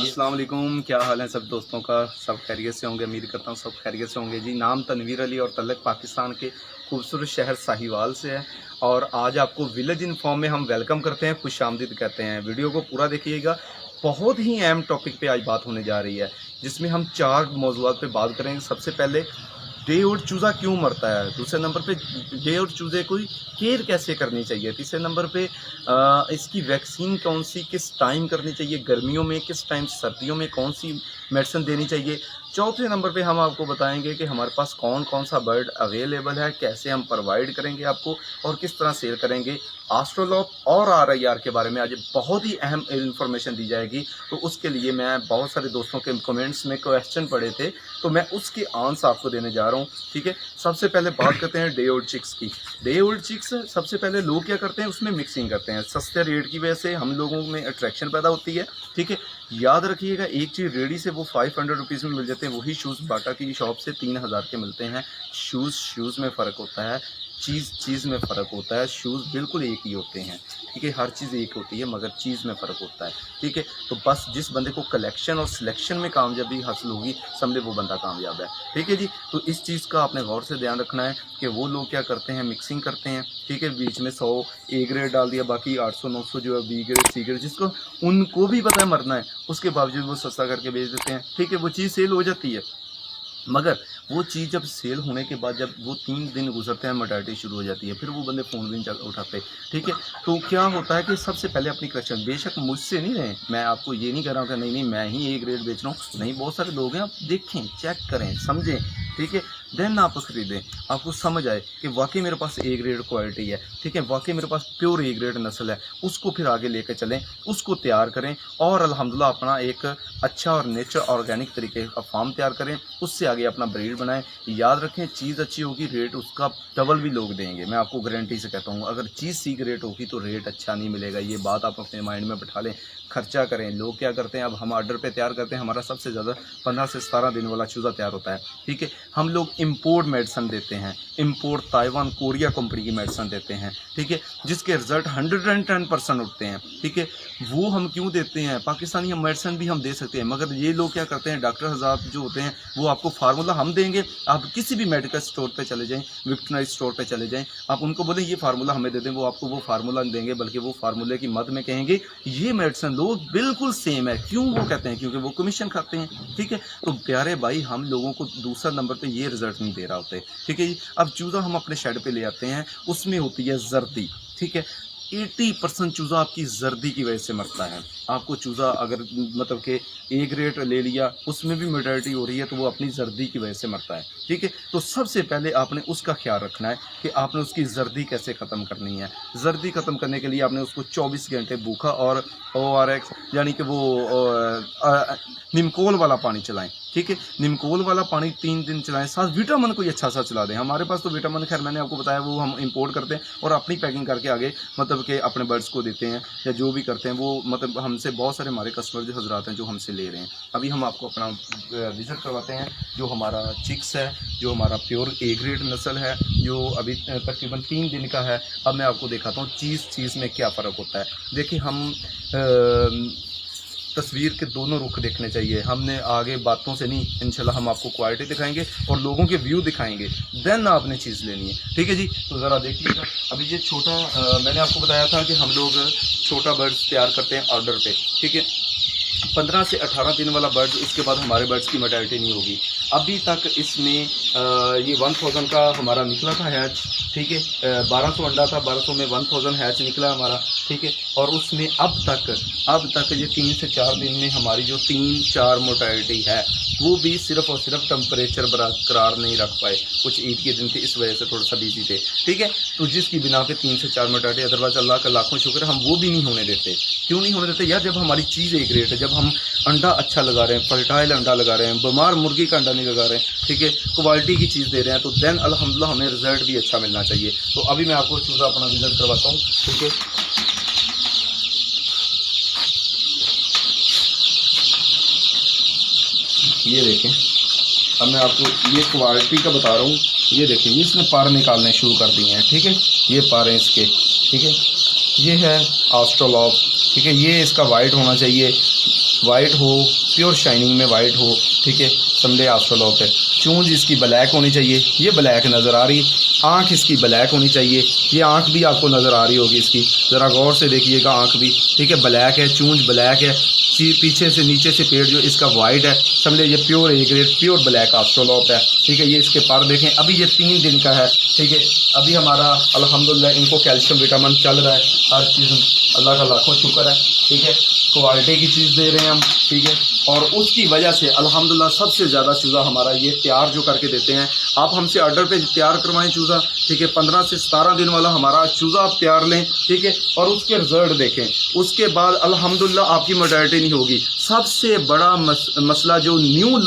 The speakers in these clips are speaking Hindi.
अस्सलाम वालेकुम, क्या हाल है सब दोस्तों का। सब खैरियत से होंगे, उम्मीद करता हूँ सब खैरियत से होंगे जी। नाम तनवीर अली और तल्लक पाकिस्तान के खूबसूरत शहर साहिवाल से है और आज आपको विलेज इन्फॉर्म में हम वेलकम करते हैं, खुशामदीद कहते हैं। वीडियो को पूरा देखिएगा, बहुत ही अहम टॉपिक पे आज बात होने जा रही है जिसमें हम 4 मौज़ूआत पे बात करेंगे। सबसे पहले डे और चूज़ा क्यों मरता है, दूसरे नंबर पे डे और चूज़े को केयर कैसे करनी चाहिए, तीसरे नंबर पे इसकी वैक्सीन कौन सी किस टाइम करनी चाहिए, गर्मियों में किस टाइम, सर्दियों में कौन सी मेडिसिन देनी चाहिए, चौथे नंबर पे हम आपको बताएंगे कि हमारे पास कौन कौन सा बर्ड अवेलेबल है, कैसे हम प्रोवाइड करेंगे आपको और किस तरह सेल करेंगे। एस्ट्रोलॉप और RIR के बारे में आज बहुत ही अहम इन्फॉर्मेशन दी जाएगी। तो उसके लिए मैं बहुत सारे दोस्तों के कमेंट्स में क्वेश्चन पड़े थे तो मैं उसके आंसर आपको देने जा रहा हूँ, ठीक है। सबसे पहले बात करते हैं डे ओल्ड चिक्स की। डे ओल्ड चिक्स सबसे पहले लोग क्या करते हैं, उसमें मिक्सिंग करते हैं। सस्ते रेट की वजह से हम लोगों में अट्रैक्शन पैदा होती है, ठीक है। याद रखिएगा, एक चीज़ रेडी से वो 500 रुपीज़ में मिल जाते हैं, वही शूज़ बाटा की शॉप से 3000 के मिलते हैं। शूज़ में फ़र्क होता है, चीज़ में फ़र्क होता है। शूज़ बिल्कुल एक ही होते हैं, ठीक है। हर चीज़ एक होती है मगर चीज़ में फ़र्क होता है, ठीक है। तो बस जिस बंदे को कलेक्शन और सिलेक्शन में कामयाबी हासिल होगी, समझे वो बंदा कामयाब है, ठीक है जी। तो इस चीज़ का आपने गौर से ध्यान रखना है कि वो लोग क्या करते हैं, मिक्सिंग करते हैं, ठीक है। बीच में 100 A ग्रेड डाल दिया, बाकी 800-900 जो है B ग्रेड C ग्रेड, जिसको उनको भी पता है मरना है, उसके बावजूद वो सस्ता करके बेच देते हैं, ठीक है। वो चीज़ सेल हो जाती है मगर वो चीज़ जब सेल होने के बाद जब वो 3 दिन गुजरते हैं, मोर्टेलिटी शुरू हो जाती है, फिर वो बंदे फ़ोन भी नहीं उठाते, ठीक है। तो क्या होता है कि सबसे पहले अपनी कलेक्शन, बेशक मुझसे नहीं रहे, मैं आपको ये नहीं कह रहा हूँ कि नहीं मैं ही A ग्रेड बेच रहा हूँ, नहीं, बहुत सारे लोग हैं, आप देखें, चेक करें, समझें, ठीक है। देन आप खरीदें, आपको समझ आए कि वाकई मेरे पास A ग्रेड क्वालिटी है, ठीक है, वाकई मेरे पास प्योर A ग्रेड नस्ल है, उसको फिर आगे लेकर चलें, उसको तैयार करें और अल्हम्दुलिल्लाह अपना एक अच्छा और नेचर ऑर्गेनिक तरीके का फार्म तैयार करें, उससे आगे अपना ब्रीड बनाएं। याद रखें, चीज़ अच्छी होगी रेट उसका डबल भी लोग देंगे, मैं आपको गारंटी से कहता हूँ। अगर चीज़ C ग्रेड होगी तो रेट अच्छा नहीं मिलेगा, ये बात आप अपने माइंड में बैठा लें। खर्चा करें, लोग क्या करते हैं, अब हम ऑर्डर पे तैयार करते हैं, हमारा सबसे ज़्यादा 15 से 17 दिन वाला चूज़ा तैयार होता है, ठीक है। हम लोग इंपोर्ट मेडिसिन देते हैं, इंपोर्ट ताइवान कोरिया कंपनी की मेडिसिन देते हैं, ठीक है, जिसके रिजल्ट 110% उठते हैं, ठीक है। वो हम क्यों देते हैं, पाकिस्तानी मेडिसिन भी हम दे सकते हैं मगर ये लोग क्या करते हैं, डॉक्टर हज़रात जो होते हैं वो आपको फार्मूला हम देंगे, आप किसी भी मेडिकल स्टोर पे चले जाएं, वेटरनरी स्टोर पे चले जाएं, आप उनको बोलें ये फार्मूला हमें दे दें, वो आपको वो फार्मूला नहीं देंगे बल्कि वो फार्मूले की मद में कहेंगे ये मेडिसिन लो, बिल्कुल सेम है। क्यों वो कहते हैं, क्योंकि वो कमीशन खाते हैं, ठीक है। तो प्यारे भाई, हम लोगों को दूसरा नंबर पे ये रिजल्ट नहीं दे रहा होते, ठीक है जी। अब चूज़ा हम अपने शेड पे ले आते हैं, उसमें होती है जर्दी, ठीक है। 80% चूज़ा आपकी जर्दी की वजह से मरता है। आपको चूज़ा अगर मतलब कि A ग्रेड ले लिया, उसमें भी मोर्टेलिटी हो रही है तो वो अपनी जर्दी की वजह से मरता है, ठीक है। तो सबसे पहले आपने उसका ख्याल रखना है कि आपने उसकी जर्दी कैसे ख़त्म करनी है। जर्दी ख़त्म करने के लिए आपने उसको 24 घंटे भूखा और ORX यानी कि वो निमकोल वाला पानी चलाएं, ठीक है। निमकोल वाला पानी 3 दिन चलाएं, साथ विटामिन कोई अच्छा सा चला दें। हमारे पास तो विटामिन खैर मैंने आपको बताया वो हम इंपोर्ट करते हैं और अपनी पैकिंग करके आगे मतलब कि अपने बर्ड्स को देते हैं या जो भी करते हैं वो, मतलब हमसे बहुत सारे हमारे कस्टमर जो हजरात हैं जो हमसे ले रहे हैं। अभी हम आपको अपना विज़िट करवाते हैं, जो हमारा चिक्स है, जो हमारा प्योर A ग्रेड नस्ल है, जो अभी तकरीबन 3 दिन का है। अब मैं आपको दिखाता हूँ चीज़ में क्या फ़र्क होता है। देखिए, हम तस्वीर के दोनों रुख देखने चाहिए, हमने आगे बातों से नहीं, इंशाल्लाह हम आपको क्वालिटी दिखाएंगे और लोगों के व्यू दिखाएंगे, देन आपने चीज़ लेनी है, ठीक है जी। तो ज़रा देखिएगा, अभी ये छोटा मैंने आपको बताया था कि हम लोग छोटा बर्ड्स तैयार करते हैं ऑर्डर पे, ठीक है। 15 से 18 दिन वाला बर्ड, उसके बाद हमारे बर्ड्स की मोर्टेलिटी नहीं होगी। अभी तक इसमें ये 1000 का हमारा निकला था हैच, ठीक है। 1200 अंडा था, 1200 में 1000 हैच निकला हमारा, ठीक है। और उसमें अब तक ये 3 से 4 दिन में हमारी जो 3-4 मोर्टेलिटी है वो भी सिर्फ और सिर्फ टेम्परेचर बरकरार नहीं रख पाए, कुछ ईद के दिन थे इस वजह से थोड़ा सा बिजी थे, ठीक है। तो जिसकी बिना पे 3 से 4 मोर्टेलिटी, अदरवाइज अल्लाह का लाखों शुक्र हम वो भी नहीं होने देते। क्यों नहीं होने देते यार, जब हमारी चीज़ A ग्रेड है, जब हम अंडा अच्छा लगा रहे हैं, फर्टाइल अंडा लगा रहे हैं, बीमार मुर्गी का अंडा नहीं लगा रहे हैं, ठीक है, क्वालिटी की चीज़ दे रहे हैं, तो देन अल्हम्दुलिल्लाह हमें रिजल्ट भी अच्छा मिलना चाहिए। तो अभी मैं आपको चूज़ा अपना विजिट करवाता हूँ, ठीक है। ये देखें, अब मैं आपको ये क्वालिटी का बता रहा हूँ। ये देखें, ये इसने पार निकालने शुरू कर दिए हैं, ठीक है। ये पार हैं इसके, ठीक है। ये है एस्ट्रोलॉप, ठीक है। ये इसका वाइट होना चाहिए, वाइट हो, प्योर शाइनिंग में वाइट हो, ठीक है, समझे आस्ट्रोलॉ पे। चूंज इसकी ब्लैक होनी चाहिए, ये ब्लैक नज़र आ रही। आँख इसकी ब्लैक होनी चाहिए, ये आँख भी आपको नज़र आ रही होगी इसकी, ज़रा गौर से देखिएगा आँख भी, ठीक है, ब्लैक है, चूंज ब्लैक है, पीछे से नीचे से पेड़ जो इसका वाइट है, समझे ये pure A grade pure black Australorp है, ठीक है। ये इसके पर देखें, अभी ये 3 दिन का है, ठीक है। अभी हमारा अल्हम्दुलिल्लाह इनको कैल्शियम विटामिन चल रहा है, हर चीज़ अल्लाह का लाखों शुक्र है, ठीक है। क्वालिटी की चीज़ दे रहे हैं हम, ठीक है। और उसकी वजह से अल्हम्दुलिल्लाह सबसे ज़्यादा चूज़ा हमारा ये तैयार जो करके देते हैं, आप हमसे ऑर्डर पे तैयार करवाएं चूज़ा, ठीक है। 15 से 17 दिन वाला हमारा चूज़ा आप तैयार लें, ठीक है, और उसके रिजल्ट देखें। उसके बाद अल्हम्दुलिल्लाह आपकी मोर्टेलिटी नहीं होगी। सबसे बड़ा मसला जो न्यू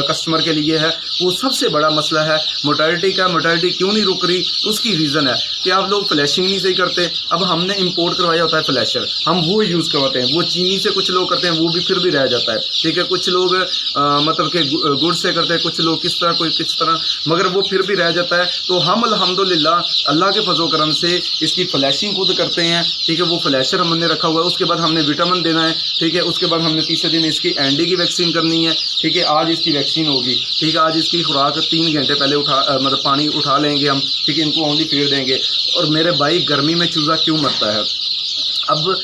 कस्टमर के लिए है, वो सबसे बड़ा मसला है मोर्टेलिटी का। मोर्टेलिटी क्यों नहीं रुक रही, उसकी रीज़न है कि आप लोग फ्लैशिंग नहीं सही करते। अब हमने इंपोर्ट करवाया होता है फ्लैशर, हम वो यूज़ करवाते हैं, वो चीनी से कुछ लोग करते हैं, वो भी फिर भी रह जाता है, ठीक है। कुछ लोग मतलब के गुड़ से करते हैं, कुछ लोग किस तरह, कोई किस तरह, मगर वो फिर भी रह जाता है। तो हम अल्हम्दुलिल्लाह अल्लाह के फजल करम से इसकी फ्लैशिंग खुद करते हैं, ठीक है। वो फ्लैशर हमने रखा हुआ है, उसके बाद हमने विटामिन देना है, ठीक है। उसके बाद हमने तीसरे दिन इसकी एंडी की वैक्सीन करनी है, ठीक है। आज इसकी वैक्सीन होगी, ठीक है। आज इसकी खुराक 3 घंटे पहले मतलब पानी उठा लेंगे हम, ठीक है। इनको ओनली फीड देंगे। और मेरे भाई गर्मी में चूज़ा क्यों मरता है? अब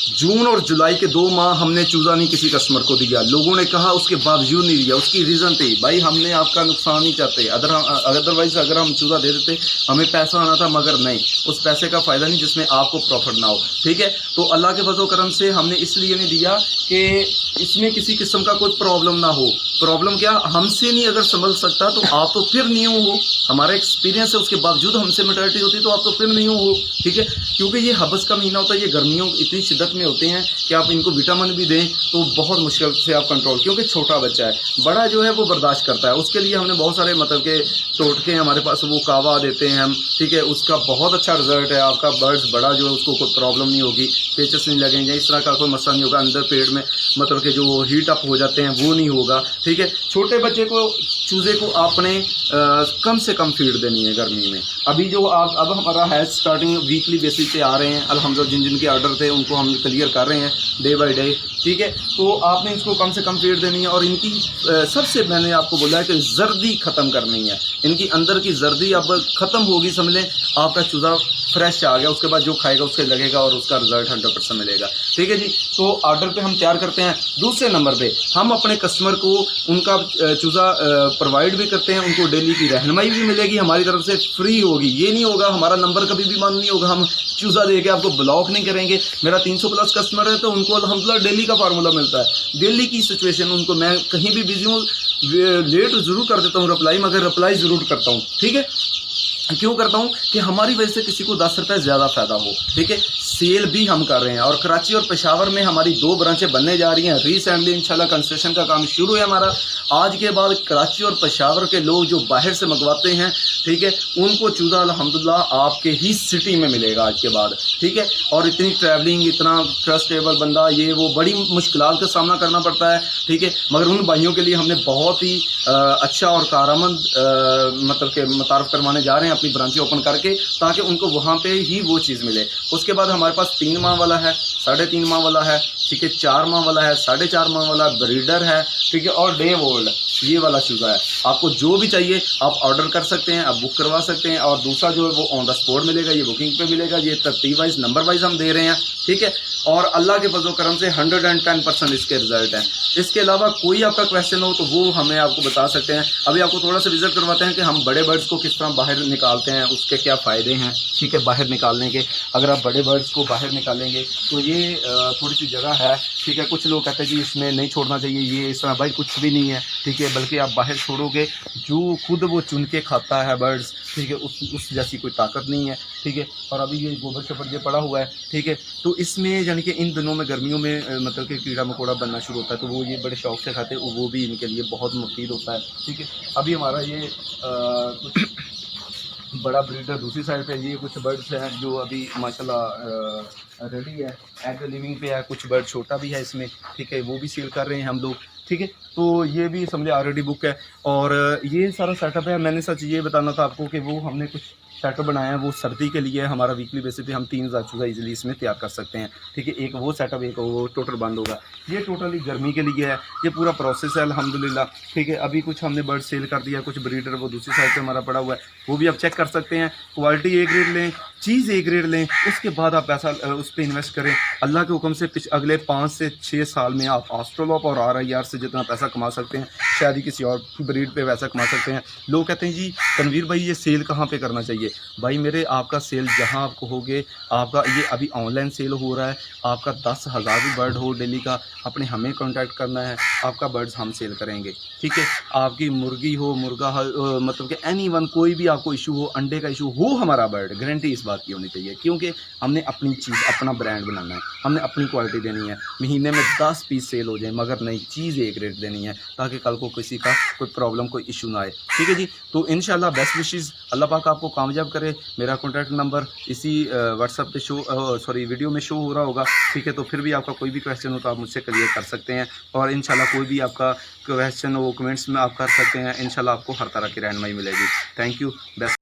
जून और जुलाई के 2 माह हमने चूज़ा नहीं किसी कस्टमर को दिया, लोगों ने कहा, उसके बावजूद नहीं दिया। उसकी रीज़न थी, भाई हमने आपका नुकसान नहीं चाहते, अदरवाइज़ अगर हम चूज़ा दे देते हमें पैसा आना था, मगर नहीं, उस पैसे का फ़ायदा नहीं जिसमें आपको प्रॉफिट ना हो, ठीक है। तो अल्लाह के फजल करम से हमने इसलिए नहीं दिया कि इसमें किसी किस्म का कोई प्रॉब्लम ना हो। प्रॉब्लम क्या, हमसे नहीं अगर संभल सकता तो आप तो फिर न्यू हो, हमारा एक्सपीरियंस है, उसके बावजूद हमसे मोर्टेलिटी होती तो आप तो फिर न्यू हो, ठीक है। क्योंकि ये हबस का महीना होता है, ये गर्मियों इतनी शिद्दत में होते हैं कि आप इनको विटामिन भी दें तो बहुत मुश्किल से आप कंट्रोल, क्योंकि छोटा बच्चा है, बड़ा जो है वो बर्दाश्त करता है। उसके लिए हमने बहुत सारे मतलब के टोटके हमारे पास, वो कावा देते हैं हम, ठीक है। उसका बहुत अच्छा रिजल्ट है, आपका बर्ड्स बड़ा जो है उसको कोई प्रॉब्लम नहीं होगी, पेचेस नहीं लगेंगे, इस तरह का कोई मसला नहीं होगा, अंदर पेट में मतलब के जो हीट अप हो जाते हैं वो नहीं होगा, ठीक है। छोटे बच्चे को, चूज़े को आपने कम से कम फीड देनी है गर्मी में। अभी जो आप अब हमारा है स्टार्टिंग वीकली बेसिस पे आ रहे हैं अल्हम्दुलिल्लाह, जिन जिनके ऑर्डर थे उनको हम क्लियर कर रहे हैं डे बाय डे, ठीक है। तो आपने इसको कम से कम फीड देनी है। और इनकी सबसे मैंने आपको बोला है कि जर्दी ख़त्म करनी है, इनकी अंदर की जर्दी अब ख़त्म होगी, समझ लें आपका चूज़ा फ्रेश आ गया। उसके बाद जो खाएगा उसके लगेगा और उसका रिजल्ट 100% मिलेगा, ठीक है जी। तो ऑर्डर पे हम तैयार करते हैं। दूसरे नंबर पे हम अपने कस्टमर को उनका चूज़ा प्रोवाइड भी करते हैं, उनको डेली की रहनुमाई भी मिलेगी हमारी तरफ से, फ्री होगी। ये नहीं होगा हमारा नंबर कभी भी बंद नहीं होगा, हम चूज़ा दे के आपको ब्लॉक नहीं करेंगे। मेरा 300 प्लस कस्टमर है तो उनको अल्हम्दुलिल्लाह डेली का फार्मूला मिलता है। डेली की सिचुएशन उनको, मैं कहीं भी बिजी हूँ, लेट ज़रूर कर देता हूँ रिप्लाई, मगर रिप्लाई ज़रूर करता हूँ, ठीक है। क्यों करता हूँ कि हमारी वजह से किसी को 10 रुपये ज़्यादा फ़ायदा हो, ठीक है। सेल भी हम कर रहे हैं और कराची और पेशावर में हमारी 2 ब्रांचें बनने जा रही हैं। रिसेंटली इंशाल्लाह कंस्ट्रक्शन का काम शुरू है हमारा। आज के बाद कराची और पेशावर के लोग जो बाहर से मंगवाते हैं, ठीक है, उनको चूज़ा अल्हम्दुलिल्लाह आपके ही सिटी में मिलेगा आज के बाद, ठीक है। और इतनी ट्रैवलिंग, इतना ट्रस्टेबल बंदा, ये वो बड़ी मुश्किलात का सामना करना पड़ता है, ठीक है। मगर उन भाइयों के लिए हमने बहुत ही अच्छा और कारआमद मतलब के मुतारफ़ करवाने जा रहे हैं अपनी ब्रांचें ओपन करके, ताकि उनको वहाँ पे ही वो चीज़ मिले। उसके बाद हमारे पास 3 माह वाला है, 3.5 माह वाला है, ठीक है, 4 माह वाला है, 4.5 माह वाला ब्रीडर है, ठीक है, और डे ओल्ड ये वाला चूज़ा है। आपको जो भी चाहिए आप ऑर्डर कर सकते हैं, आप बुक करवा सकते हैं। और दूसरा जो है वो ऑन द स्पॉट मिलेगा, ये बुकिंग पे मिलेगा, ये तरतीब वाइज नंबर वाइज हम दे रहे हैं, ठीक है। और अल्लाह के फजल करम से 110% इसके रिजल्ट हैं। इसके अलावा कोई आपका क्वेश्चन हो तो वो हमें आपको बता सकते हैं। अभी आपको थोड़ा सा विजिट करवाते हैं कि हम बड़े बर्ड्स को किस तरह बाहर निकालते हैं, उसके क्या फ़ायदे हैं, ठीक है, बाहर निकालने के। अगर आप बड़े बर्ड्स को बाहर निकालेंगे तो ये थोड़ी सी जगह है, ठीक है। कुछ लोग कहते हैं जी इसमें नहीं छोड़ना चाहिए, ये इस तरह, भाई कुछ भी नहीं है, ठीक है। बल्कि आप बाहर छोड़ोगे, जो खुद वो चुन के खाता है बर्ड्स, ठीक है, उस जैसी कोई ताकत नहीं है, ठीक है। और अभी ये गोबर शोबर ये पड़ा हुआ है, ठीक है। तो इसमें यानी कि इन दिनों में गर्मियों में मतलब कि कीड़ा मकोड़ा बनना शुरू होता है, तो वो ये बड़े शौक से खाते हैं, वो भी इनके लिए बहुत मुफीद होता है, ठीक है। अभी हमारा ये कुछ बड़ा ब्रीडर दूसरी साइड पे, ये कुछ बर्ड्स हैं जो अभी माशाल्लाह रेडी है, एग लिविंग पे है। कुछ बर्ड छोटा भी है इसमें, ठीक है, वो भी सेल कर रहे हैं हम लोग, ठीक है। तो ये भी समझे ऑलरेडी बुक है। और ये सारा सेटअप है। मैंने सच ये बताना था आपको कि वो हमने कुछ सेटअप बनाया है वो सर्दी के लिए हमारा वीकली बेसिस पे हम 3000 चूज़ा इजीली इसमें तैयार कर सकते हैं। ठीक है, एक वो सेटअप, एक वो टोटल बंद होगा। ये टोटली गर्मी के लिए है, ये पूरा प्रोसेस है अल्हम्दुलिल्लाह। ठीक है, अभी कुछ हमने बर्ड सेल कर दिया, कुछ ब्रीडर वो दूसरी साइड पे हमारा पड़ा हुआ है, वो भी आप चेक कर सकते हैं। क्वालिटी ए ग्रेड लें, चीज़ ए ग्रेड लें, उसके बाद आप पैसा उस पर इन्वेस्ट करें। अल्लाह के हुक्म से अगले 5 से 6 साल में आप ऑस्ट्रेलॉप और RIR से जितना पैसा कमा सकते हैं, शायद ही किसी और ब्रीड पे पैसा कमा सकते हैं। लोग कहते हैं जी तनवीर भाई ये सेल कहाँ पे करना चाहिए? भाई मेरे, आपका सेल जहाँ आप कहोगे, आपका ये अभी ऑनलाइन सेल हो रहा है, आपका 10,000 भी बर्ड हो डेली का, आपने हमें कांटेक्ट करना है, आपका बर्ड्स हम सेल करेंगे। ठीक है, आपकी मुर्गी हो, मुर्गा हो, मतलब कि एनीवन, कोई भी आपको इशू हो, अंडे का इशू हो, हमारा बर्ड, गारंटी इस बात की होनी चाहिए, क्योंकि हमने अपनी चीज़, अपना ब्रांड बनाना है, हमने अपनी क्वालिटी देनी है। महीने में 10 पीस सेल हो जाए, मगर नई चीज़ एक रेट देनी है, ताकि कल को किसी का कोई प्रॉब्लम, कोई इशू ना आए। ठीक है जी, तो इंशाल्लाह बेस्ट विशेज़, अल्लाह पाक आपको कामयाब करे। मेरा कॉन्टैक्ट नंबर इसी व्हाट्सएप पे वीडियो में शो हो रहा होगा। ठीक है, तो फिर भी आपका कोई भी क्वेश्चन हो तो आप मुझसे क्लियर कर सकते हैं, और इंशाल्लाह कोई भी आपका क्वेश्चन हो कमेंट्स में आप कर सकते हैं। इंशाल्लाह आपको हर तरह की रहनुमाई मिलेगी। Thank you, best.